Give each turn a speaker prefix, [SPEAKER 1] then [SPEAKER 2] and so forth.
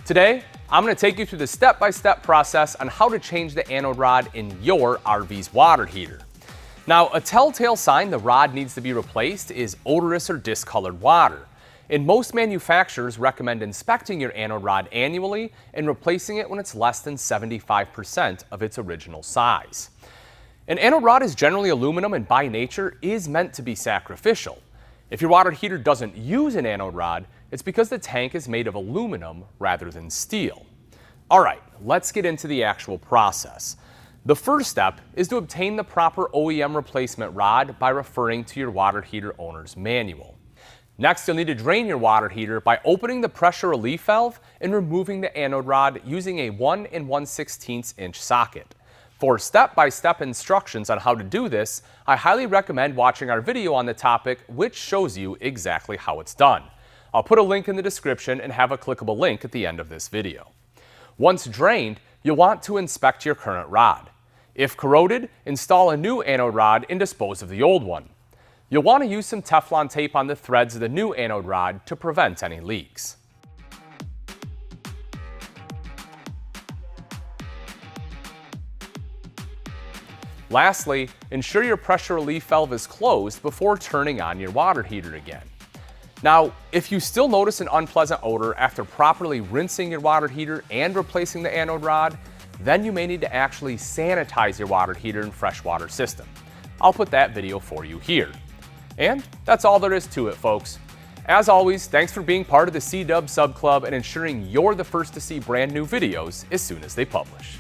[SPEAKER 1] Today, I'm going to take you through the step-by-step process on how to change the anode rod in your RV's water heater. Now, a telltale sign the rod needs to be replaced is odorous or discolored water. And most manufacturers recommend inspecting your anode rod annually and replacing it when it's less than 75% of its original size. An anode rod is generally aluminum and by nature is meant to be sacrificial. If your water heater doesn't use an anode rod, it's because the tank is made of aluminum rather than steel. All right, let's get into the actual process. The first step is to obtain the proper OEM replacement rod by referring to your water heater owner's manual. Next, you'll need to drain your water heater by opening the pressure relief valve and removing the anode rod using a 1 1/16 inch socket. For step-by-step instructions on how to do this, I highly recommend watching our video on the topic, which shows you exactly how it's done. I'll put a link in the description and have a clickable link at the end of this video. Once drained, you'll want to inspect your current rod. If corroded, install a new anode rod and dispose of the old one. You'll want to use some Teflon tape on the threads of the new anode rod to prevent any leaks. Lastly, ensure your pressure relief valve is closed before turning on your water heater again. Now, if you still notice an unpleasant odor after properly rinsing your water heater and replacing the anode rod, then you may need to actually sanitize your water heater and freshwater system. I'll put that video for you here. And that's all there is to it, folks. As always, thanks for being part of the C-Dub Sub Club and ensuring you're the first to see brand new videos as soon as they publish.